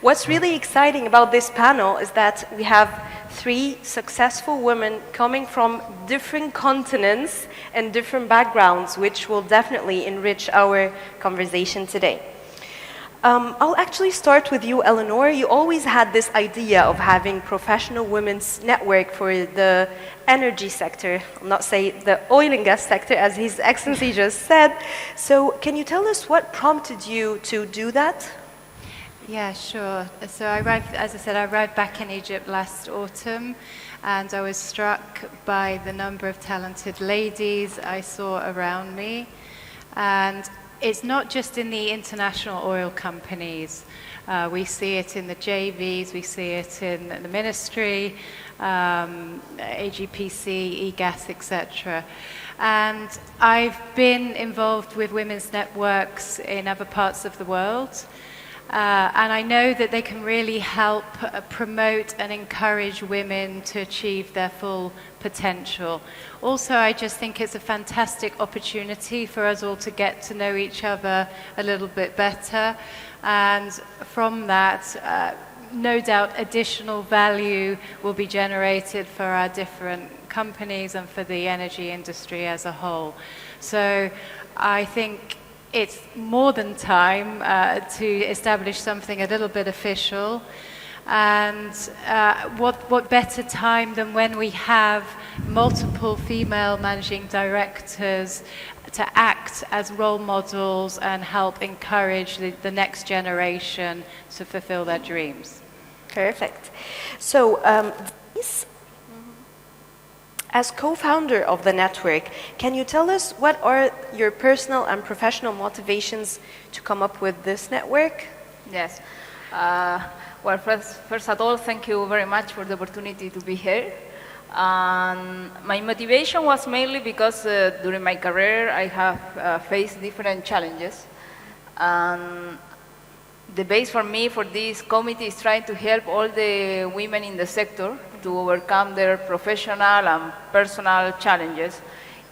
What's really exciting about this panel is that we have three successful women coming from different continents and different backgrounds, which will definitely enrich our conversation today. I'll actually start with you, Eleanor. You always had this idea of having professional women's network for the energy sector, I'll not say the oil and gas sector, as His Excellency just said. So can you tell us what prompted you to do that? Yeah, sure. So as I said, I arrived back in Egypt last autumn, and I was struck by the number of talented ladies I saw around me. And it's not just in the international oil companies. We see it in the JVs, we see it in the ministry, AGPC, EGAS, etc. And I've been involved with women's networks in other parts of the world. And I know that they can really help promote and encourage women to achieve their full potential. Also, I just think it's a fantastic opportunity for us all to get to know each other a little bit better. And from that, no doubt additional value will be generated for our different companies and for the energy industry as a whole. So I think it's more than time to establish something a little bit official. And what better time than when we have multiple female managing directors to act as role models and help encourage the next generation to fulfill their dreams. Perfect. So, as co-founder of the network, can you tell us what are your personal and professional motivations to come up with this network? Yes. Well, first of all, thank you very much for the opportunity to be here. My motivation was mainly because during my career I have faced different challenges. The base for me for this committee is trying to help all the women in the sector to overcome their professional and personal challenges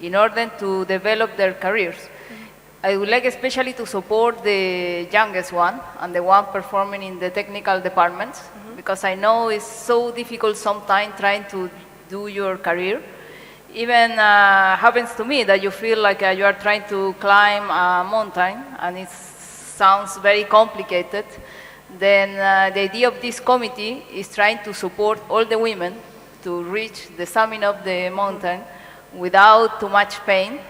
in order to develop their careers. I would like especially to support the youngest one and the one performing in the technical departments, because I know it's so difficult sometimes trying to do your career. Even happens to me that you feel like you are trying to climb a mountain and it sounds very complicated. Then the idea of this committee is trying to support all the women to reach the summit of the mountain without too much pain,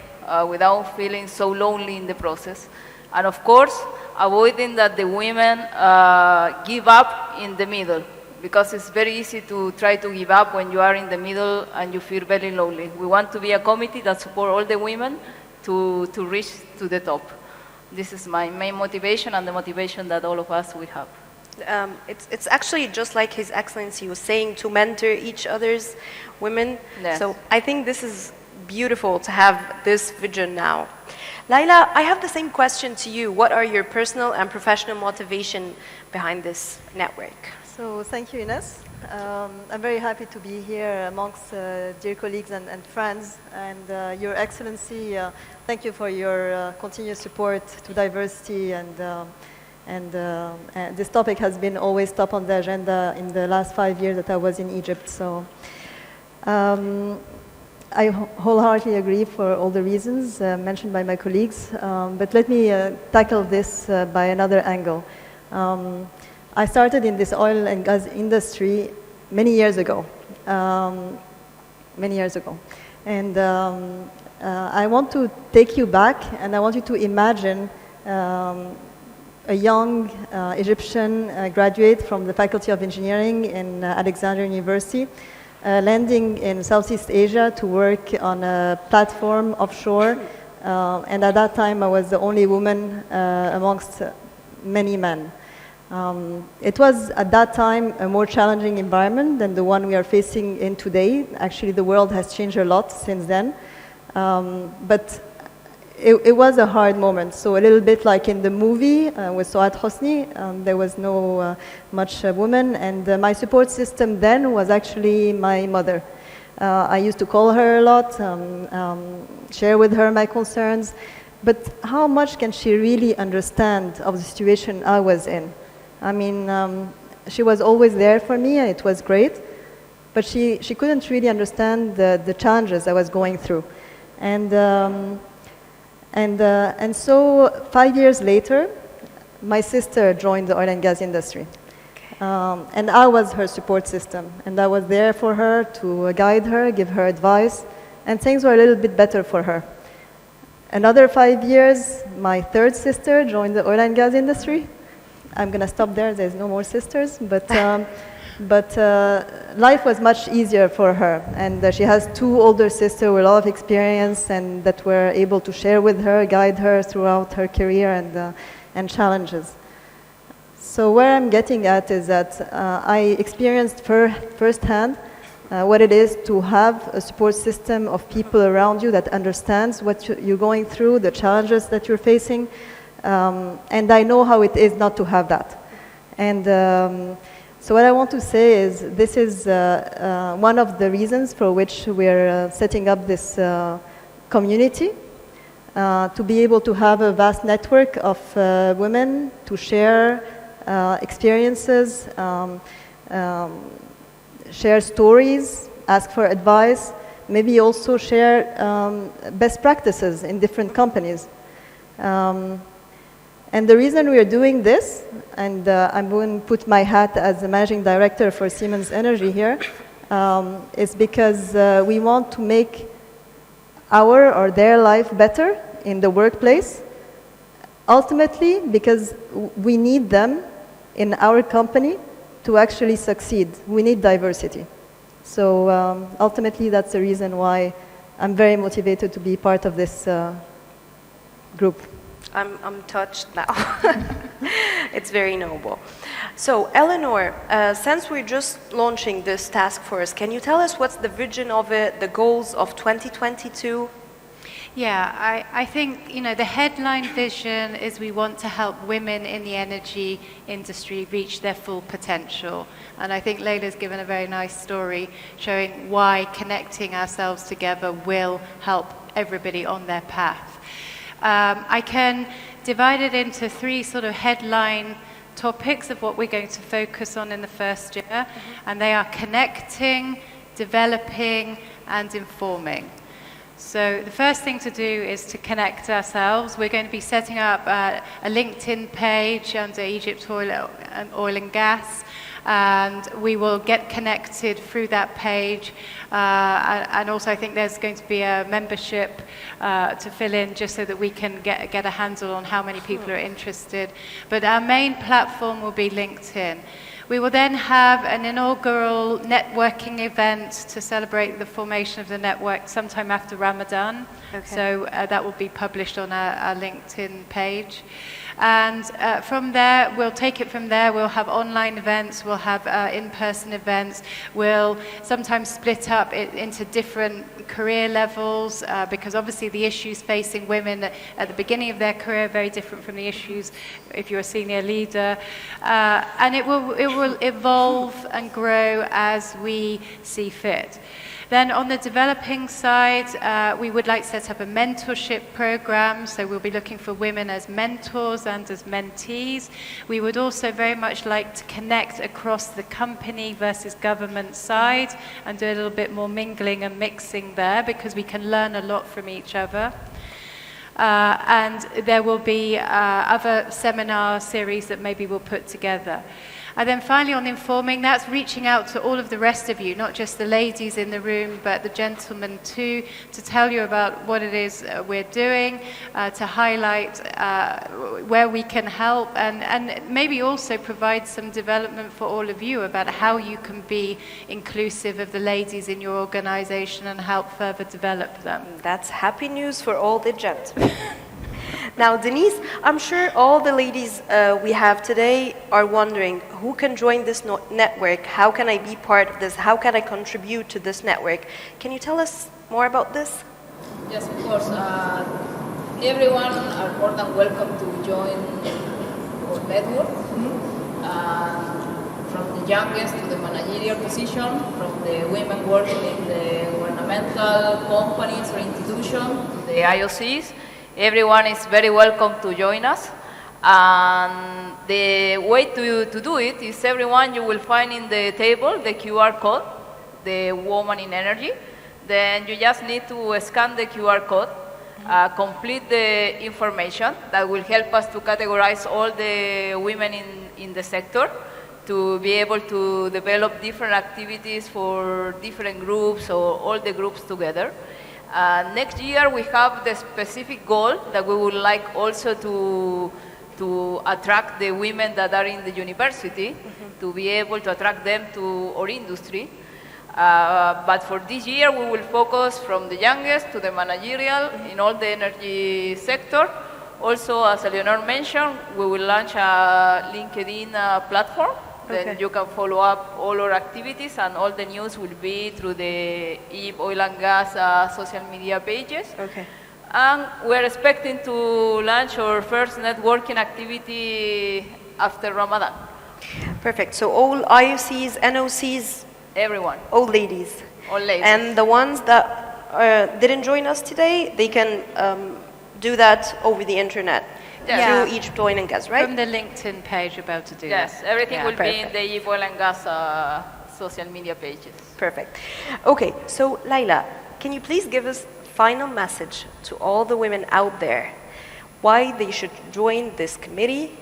without feeling so lonely in the process. And of course, avoiding that the women give up in the middle, because it's very easy to try to give up when you are in the middle and you feel very lonely. We want to be a committee that supports all the women to reach to the top. This is my main motivation and the motivation that all of us we have. It's actually just like His Excellency was saying, to mentor each other's women. Yes. So I think this is beautiful to have this vision now. Laila, I have the same question to you. What are your personal and professional motivation behind this network? So thank you, Ines. I'm very happy to be here amongst dear colleagues and friends. And Your Excellency, thank you for your continuous support to diversity. And this topic has been always top on the agenda in the last 5 years that I was in Egypt. So I wholeheartedly agree for all the reasons mentioned by my colleagues. But let me tackle this by another angle. I started in this oil and gas industry many years ago. And I want to take you back, and I want you to imagine a young Egyptian graduate from the Faculty of Engineering in Alexandria University, landing in Southeast Asia to work on a platform offshore. And at that time, I was the only woman amongst many men. It was, at that time, a more challenging environment than the one we are facing in today. Actually, the world has changed a lot since then. But it was a hard moment. So a little bit like in the movie with Suad Hosni, there was no much women. And my support system then was actually my mother. I used to call her a lot, share with her my concerns. But how much can she really understand of the situation I was in? I mean, she was always there for me, and it was great, but she couldn't really understand the challenges I was going through. And so 5 years later, my sister joined the oil and gas industry. And I was her support system. And I was there for her to guide her, give her advice, and things were a little bit better for her. Another 5 years, my third sister joined the oil and gas industry. I'm going to stop there, there's no more sisters, but life was much easier for her. And she has two older sisters with a lot of experience and that were able to share with her, guide her throughout her career and challenges. So where I'm getting at is that I experienced firsthand what it is to have a support system of people around you that understands what you're going through, the challenges that you're facing, and I know how it is not to have that. And so what I want to say is this is one of the reasons for which we're setting up this community, to be able to have a vast network of women to share experiences, share stories, ask for advice, maybe also share best practices in different companies. And the reason we are doing this, and I'm going to put my hat as the managing director for Siemens Energy here, is because we want to make our or their life better in the workplace, ultimately because we need them in our company to actually succeed. We need diversity. So ultimately that's the reason why I'm very motivated to be part of this group. I'm touched now. It's very noble. So, Eleanor, since we're just launching this task force, can you tell us what's the vision of it, the goals of 2022? Yeah, I think, the headline vision is we want to help women in the energy industry reach their full potential. And I think Leila's given a very nice story showing why connecting ourselves together will help everybody on their path. I can divide it into three sort of headline topics of what we're going to focus on in the first year, and they are connecting, developing, and informing. So the first thing to do is to connect ourselves. We're going to be setting up a LinkedIn page under Egypt Oil and Gas, and we will get connected through that page. And also I think there's going to be a membership to fill in just so that we can get a handle on how many people are interested. But our main platform will be LinkedIn. We will then have an inaugural networking event to celebrate the formation of the network sometime after Ramadan. Okay. So that will be published on our LinkedIn page. And from there, we'll take it from there. We'll have online events, we'll have in-person events. We'll sometimes split up it into different career levels because obviously the issues facing women at the beginning of their career are very different from the issues if you're a senior leader. And it will evolve and grow as we see fit. Then on the developing side, we would like to set up a mentorship program. So we'll be looking for women as mentors and as mentees. We would also very much like to connect across the company versus government side and do a little bit more mingling and mixing there because we can learn a lot from each other. And there will be other seminar series that maybe we'll put together. And then finally on informing, that's reaching out to all of the rest of you, not just the ladies in the room, but the gentlemen too, to tell you about what it is we're doing, to highlight where we can help, and maybe also provide some development for all of you about how you can be inclusive of the ladies in your organization and help further develop them. That's happy news for all the gentlemen. Now, Denise, I'm sure all the ladies we have today are wondering, who can join this network? How can I be part of this? How can I contribute to this network? Can you tell us more about this? Yes, of course. Everyone are more than welcome to join our network. From the youngest to the managerial position, from the women working in the governmental companies or institutions, to the IOCs. Everyone is very welcome to join us. And the way to do it is everyone you will find in the table, the QR code, the Woman in Energy. Then you just need to scan the QR code, complete the information that will help us to categorize all the women in the sector, to be able to develop different activities for different groups or all the groups together. Next year we have the specific goal that we would like also to attract the women that are in the university, to be able to attract them to our industry. But for this year, we will focus from the youngest to the managerial in all the energy sector. Also, as Eleonor mentioned, we will launch a LinkedIn platform. Then you can follow up all our activities, and all the news will be through the Egypt Oil and Gas social media pages. Okay. And we're expecting to launch our first networking activity after Ramadan. Perfect. So all IOCs, NOCs, Everyone, all ladies. all ladies. And the ones that didn't join us today, they can do that over the internet Yeah. through Egypt Oil and Gas, right? From the LinkedIn page, you're able to do Yes, that. everything Yeah. will be in Perfect. the Egypt Oil and Gas social media pages. Perfect. Okay, so Laila, can you please give us a final message to all the women out there, why they should join this committee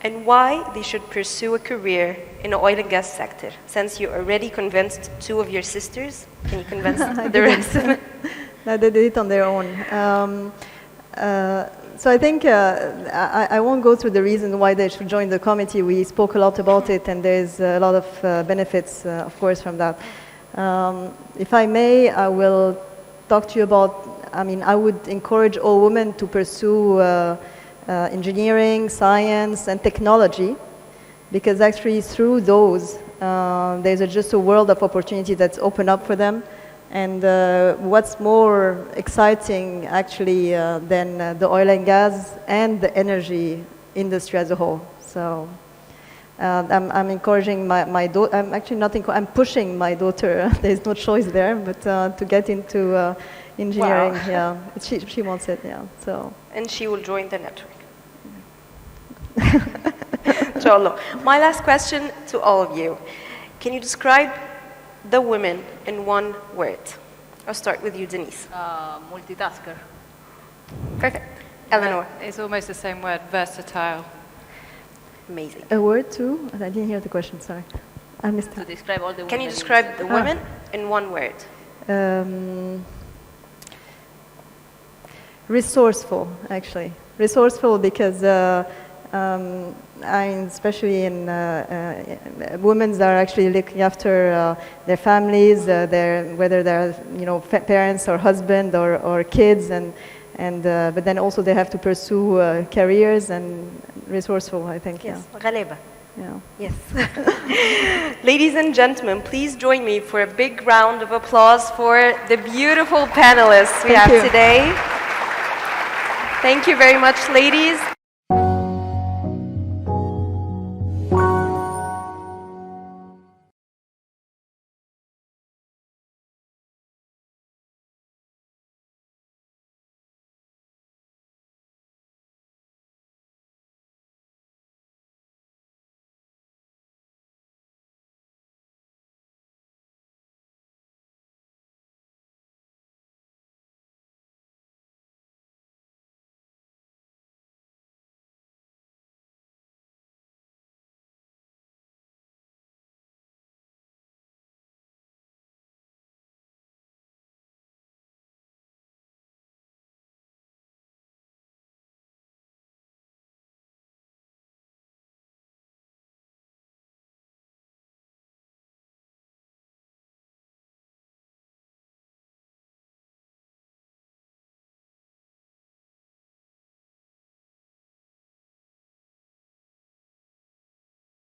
and why they should pursue a career in the oil and gas sector? Since you already convinced two of your sisters, can you convince the rest of them? No, they did it on their own. So I think I won't go through the reason why they should join the committee. We spoke a lot about it, and there's a lot of benefits, of course, from that. If I may, I will talk to you about, I would encourage all women to pursue engineering, science, and technology, because actually through those, there's just a world of opportunity that's opened up for them. And what's more exciting, actually, than the oil and gas and the energy industry as a whole. So I'm encouraging my daughter. I'm actually not. I'm pushing my daughter. There's no choice there, but to get into engineering. Wow. Yeah, she wants it. Yeah. So. And she will join the network. Inshallah. My last question to all of you. Can you describe the women in one word? I'll start with you, Denise. Multitasker. Perfect. Eleanor. It's almost the same word, versatile. Amazing. A word too? I didn't hear the question. Sorry, I missed To it. describe all the Can you women in describe the the women in one word? Resourceful, actually. Resourceful because especially in women that are actually looking after their families, whether they're parents or husband or kids, but then also they have to pursue careers, and resourceful, I think. Yes. غلابة. Yeah. Yes. Ladies and gentlemen, please join me for a big round of applause for the beautiful panelists we Thank have you. today. Thank you very much, ladies.